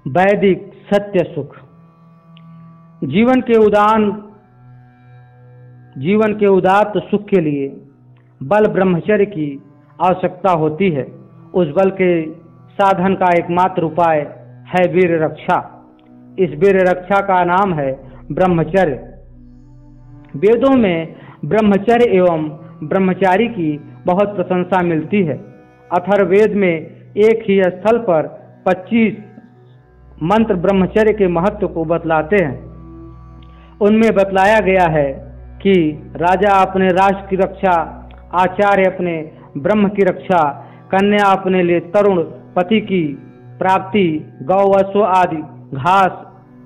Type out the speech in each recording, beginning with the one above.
वैदिक सत्य सुख। जीवन के उदात्त सुख के लिए बल ब्रह्मचर्य की आवश्यकता होती है। उस बल के साधन का एकमात्र उपाय है वीर रक्षा। इस वीर रक्षा का नाम है ब्रह्मचर्य। वेदों में ब्रह्मचर्य एवं ब्रह्मचारी की बहुत प्रशंसा मिलती है। अथर्ववेद में एक ही स्थल पर 25 मंत्र ब्रह्मचर्य के महत्व को बतलाते हैं। उनमें बतलाया गया है कि राजा अपने राष्ट्र की रक्षा, आचार्य अपने ब्रह्म की रक्षा, कन्या अपने लिए तरुण पति की प्राप्ति, गौ वसु आदि घास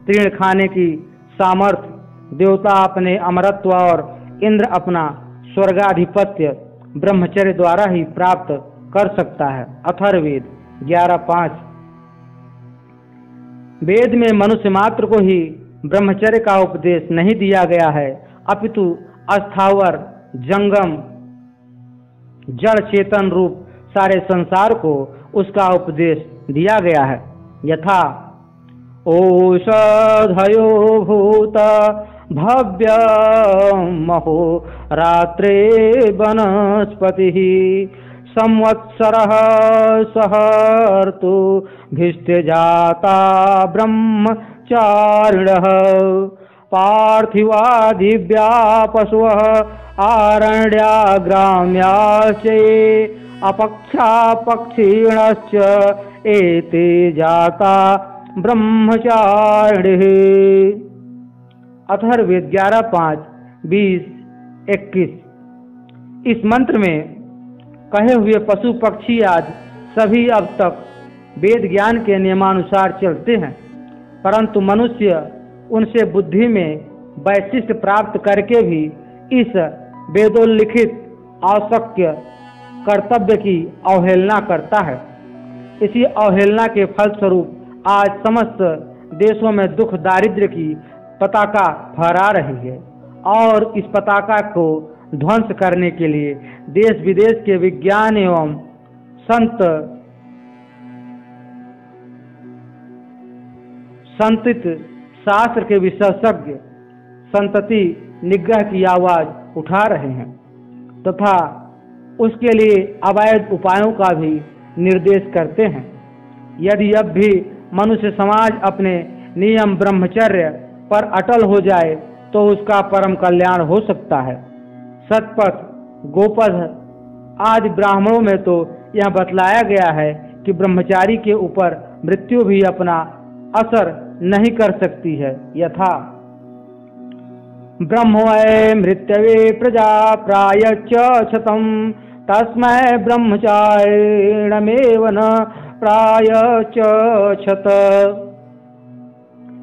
तृण खाने की सामर्थ्य, देवता अपने अमरत्व और इंद्र अपना स्वर्गाधिपत्य ब्रह्मचर्य द्वारा ही प्राप्त कर सकता है। अथर्ववेद 11:5। वेद में मनुष्य मात्र को ही ब्रह्मचर्य का उपदेश नहीं दिया गया है, अपितु अस्थावर जंगम जड़ चेतन रूप सारे संसार को उसका उपदेश दिया गया है। यथा औषधयो भूत भव्य महो रात्रे वनस्पति संवत्सरः सहर्तु भिष्ट जाता ब्रह्मचारिणः पार्थिवादिव्या पशवः आरण्या ग्राम्याश्च अपक्षा पक्षिणश्च एते जाता ब्रह्मचारिणः। अथर्ववेद 11:5, 20, 21। इस मंत्र में कहे हुए पशु पक्षी आदि सभी अब तक वेद ज्ञान के नियमानुसार चलते हैं, परंतु मनुष्य उनसे बुद्धि में वैशिष्ट प्राप्त करके भी इस वेदोल्लिखित आवश्यक कर्तव्य की अवहेलना करता है। इसी अवहेलना के फलस्वरूप आज समस्त देशों में दुख दारिद्र्य की पताका फहरा रही है और इस पताका को ध्वंस करने के लिए देश विदेश के विज्ञान एवं संतित शास्त्र के विशेषज्ञ संतति निग्रह की आवाज उठा रहे हैं तथा उसके लिए अवैध उपायों का भी निर्देश करते हैं। यदि अब भी मनुष्य समाज अपने नियम ब्रह्मचर्य पर अटल हो जाए तो उसका परम कल्याण हो सकता है। सतपथ, गोपथ आदि ब्राह्मणों में तो यह बतलाया गया है कि ब्रह्मचारी के ऊपर मृत्यु भी अपना असर नहीं कर सकती है। यथा ब्रह्मवै मृत्यवे प्रजा प्रायश्च शतं तस्मै ब्रह्मचारिणमेव न प्रायश्च शत।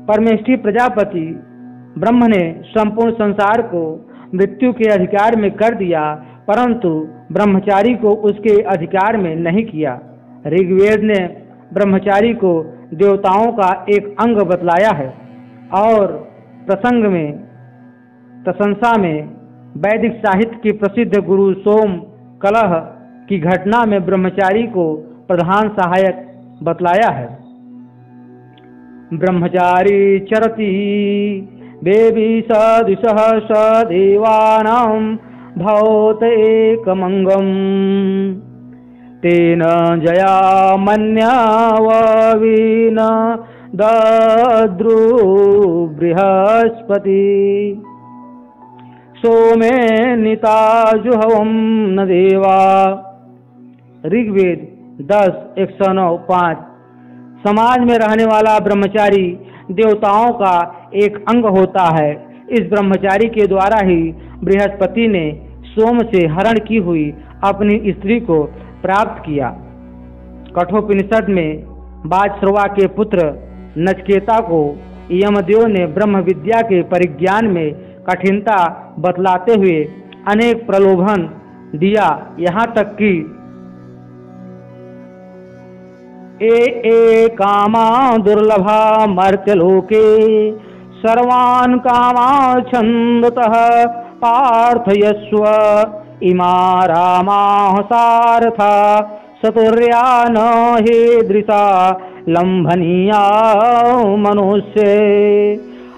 परमेष्ठी प्रजापति ब्रह्म ने संपूर्ण संसार को मृत्यु के अधिकार में कर दिया, परंतु ब्रह्मचारी को उसके अधिकार में नहीं किया। ऋग्वेद ने ब्रह्मचारी को देवताओं का एक अंग बतलाया है और प्रशंसा में वैदिक साहित्य की प्रसिद्ध गुरु सोम कलह की घटना में ब्रह्मचारी को प्रधान सहायक बतलाया है। ब्रह्मचारी चरति देवी सदिशः सदेवानां भवत एकमंगम तेन जया मन्याववीन दद्रु बृहस्पति सोमे निताजुहवं न देवा। ऋग्वेद 10:109-5। समाज में रहने वाला ब्रह्मचारी देवताओं का एक अंग होता है। इस ब्रह्मचारी के द्वारा ही बृहस्पति ने सोम से हरण की हुई अपनी स्त्री को प्राप्त किया। कठोपनिषद में बाजश्रवा के पुत्र नचकेता को यमदेव ने ब्रह्म विद्या के परिज्ञान में कठिनता बतलाते हुए अनेक प्रलोभन दिया, यहाँ तक कि कामा दुर्लभा मर्त्यलोके सर्वान् कामाच्छन्दतः पार्थयस्व इमा रामाः सारथा सतुर्या न हीदृशा लंभनीया मनुष्य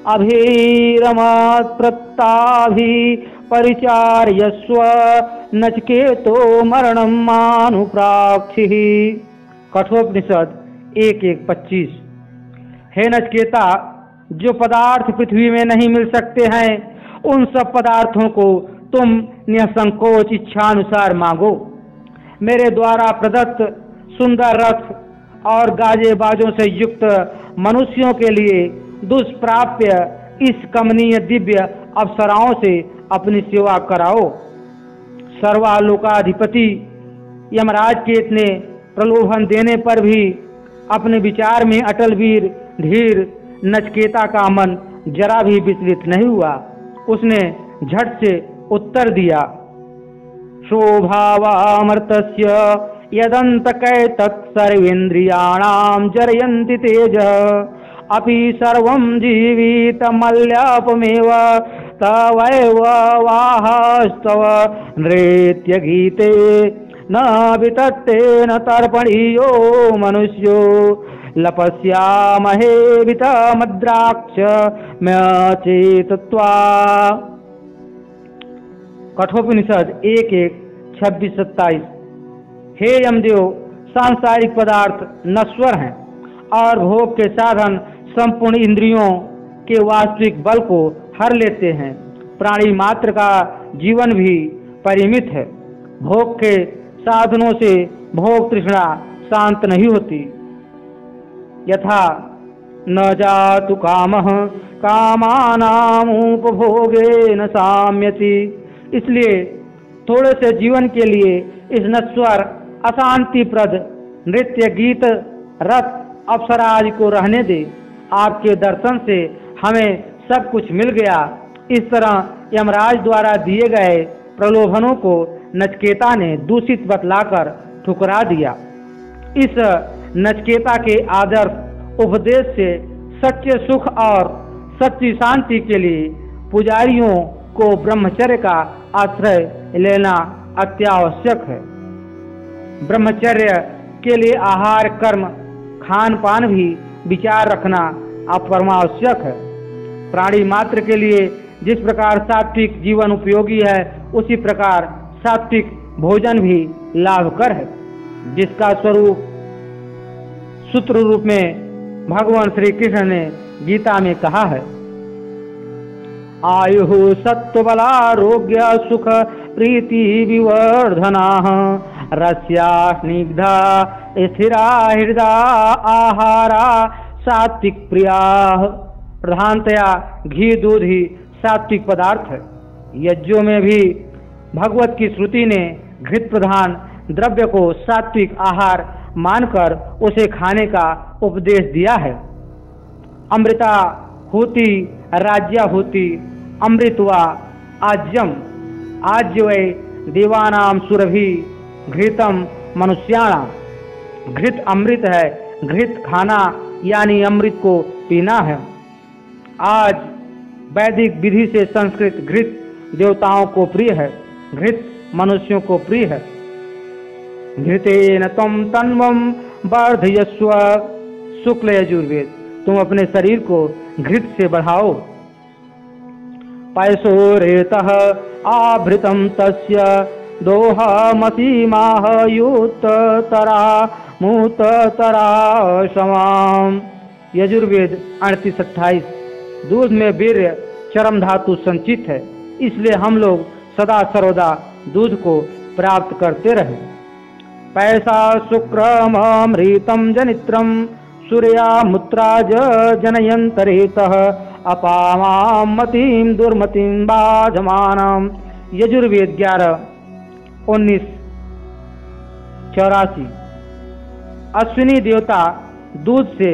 अभिरमत् प्रत्ताभि परिचार्यस्व नचकेतो मरणं मानुप्राक्षिः। कठोपनिषद 1:1-25। हे नचकेता, जो पदार्थ पृथ्वी में नहीं मिल सकते हैं उन सब पदार्थों को तुम निसंकोच इच्छानुसार मांगो। मेरे द्वारा प्रदत्त सुंदर रथ और गाजे बाजों से युक्त मनुष्यों के लिए दुष्प्राप्य इस कमनीय दिव्य अप्सराओं से अपनी सेवा कराओ। सर्वालोकाधिपति यमराज के इतने प्रलोभन देने पर भी अपने विचार में अटल वीर धीर नचकेता का मन जरा भी विचलित नहीं हुआ। उसने झट से उत्तर दिया, शोभावामर्तस्य यदन्तकैतत् सर्वेन्द्रियाणां जरयन्ति तेजः अपि सर्वं जीवितमल्यापमेव तवैव वाहस्तव नृत्यगीते न वितत्ते न तर्पणीयो मनुष्यो लपस्यामहे वितमद्राक्ष म्यचेतत्वा। कठोपनिषद 1:1-26-27। हे यमदेव, सांसारिक पदार्थ नश्वर हैं और भोग के साधन संपूर्ण इंद्रियों के वास्तविक बल को हर लेते हैं। प्राणी मात्र का जीवन भी परिमित है। भोग के साधनों से भोग तृष्णा शांत नहीं होती। यथा न जातु कामः कामानामुपभोगेन साम्यति। इसलिए थोड़े से जीवन के लिए इस नश्वर अशांतिप्रद नृत्य गीत रथ अप्सरा आदि को रहने दे। आपके दर्शन से हमें सब कुछ मिल गया। इस तरह यमराज द्वारा दिए गए प्रलोभनों को नचकेता ने दूषित बतलाकर ठुकरा दिया। इस नचकेता के आदर्श उपदेश से सच्चे सुख और सच्ची शांति के लिए पुजारियों को ब्रह्मचर्य का आश्रय लेना अत्यावश्यक है। ब्रह्मचर्य के लिए आहार कर्म खान पान भी विचार रखना अपरमावश्यक है। प्राणी मात्र के लिए जिस प्रकार सात्विक जीवन उपयोगी है उसी प्रकार सात्विक भोजन भी लाभकर है, जिसका स्वरूप सूत्र रूप में भगवान श्री कृष्ण ने गीता में कहा है, आयु सत्वबलारोग्य सुख प्रीति विवर्धना रस्या स्निग्धा स्थिरा हृदा आहारा सात्विक प्रिया। प्रधानतया घी दूध ही सात्विक पदार्थ है। यज्ञों में भी भगवत की श्रुति ने घृत प्रधान द्रव्य को सात्विक आहार मानकर उसे खाने का उपदेश दिया है। अमृता होती राज्या होती अमृतवा आज्यम आज्य वै देवानाम सुरभि घृतम मनुष्याणाम। घृत अमृत है। घृत खाना यानी अमृत को पीना है। आज वैदिक विधि से संस्कृत घृत देवताओं को प्रिय है, घृत मनुष्यों को प्रिय है। घृतेन त्वं तन्वं वर्धयस्व। शुक्ल यजुर्वेद। तुम अपने शरीर को घृत से बढ़ाओ। पैसोरेतः आवृतं तस्य दोहमसीमाह युततरा मूततरा समाम। यजुर्वेद 38-28। दूध में वीर्य चरम धातु संचित है, इसलिए हम लोग सदा सर्वदा दूध को प्राप्त करते रहे। पैसा शुक्रमृतम जनित्रम सूर्या मुत्राज जनयंतरेतः अपामां मतिं दुर्मतिं बाधमानम्। यजुर्वेद 11:19-84। अश्विनी देवता दूध से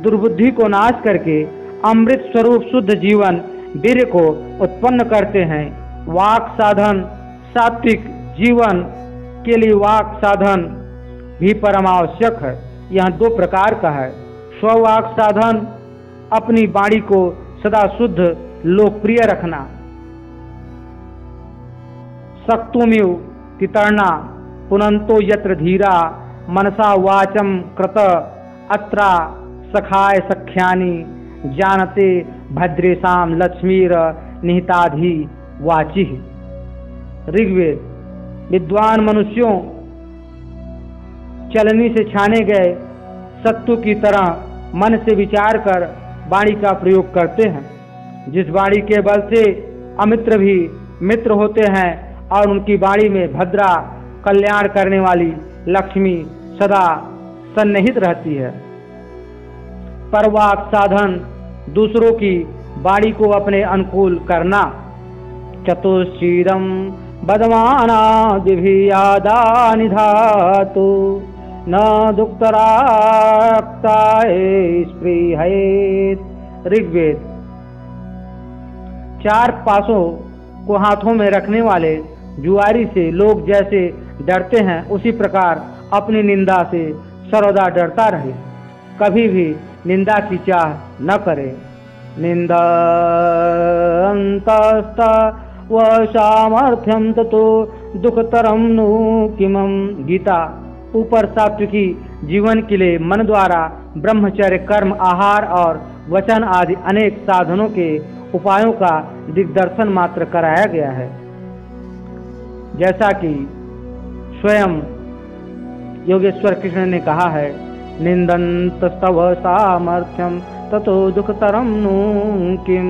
दुर्बुद्धि को नाश करके अमृत स्वरूप शुद्ध जीवन वीर्य को उत्पन्न करते हैं। वाक साधन सात्विक जीवन के लिए वाक साधन भी परमावश्यक है। यह 2 प्रकार का है। स्ववाक साधन अपनी वाणी को सदा शुद्ध लोकप्रिय रखना। सक्तुमिव तितर्णा पुनंतो यत्र धीरा मनसा वाचम कृत अत्रा सखाय सख्यानि जानते भद्रेशाम लक्ष्मीर निहिताधि वाची। ऋग्वेद, विद्वान मनुष्यों चलनी से छाने गए सत्तू की तरह मन से विचार कर वाणी का प्रयोग करते हैं। जिस वाणी के बल से अमित्र भी मित्र होते हैं और उनकी वाणी में भद्रा कल्याण करने वाली लक्ष्मी सदा सन्निहित रहती है। परवाक साधन दूसरों की वाणी को अपने अनुकूल करना। चतुश्चीरम बदमाना दिभियादा निधातु न दुक्तराक्ताय स्पृहेत। ऋग्वेद, चार पासों को हाथों में रखने वाले जुआरी से लोग जैसे डरते हैं उसी प्रकार अपनी निंदा से सर्वदा डरता रहे, कभी भी निंदा की चाह न करे। निंदन्तस्त व सामर्थ्यम ततो दुखतरम नु किमम। गीता, ऊपर सात्विकी जीवन के लिए मन द्वारा ब्रह्मचर्य, कर्म, आहार और वचन आदि अनेक साधनों के उपायों का दिग्दर्शन मात्र कराया गया है, जैसा कि स्वयं योगेश्वर कृष्ण ने कहा है, निंदन्तस्तव सामर्थ्यम ततो दुखतरम नु किम।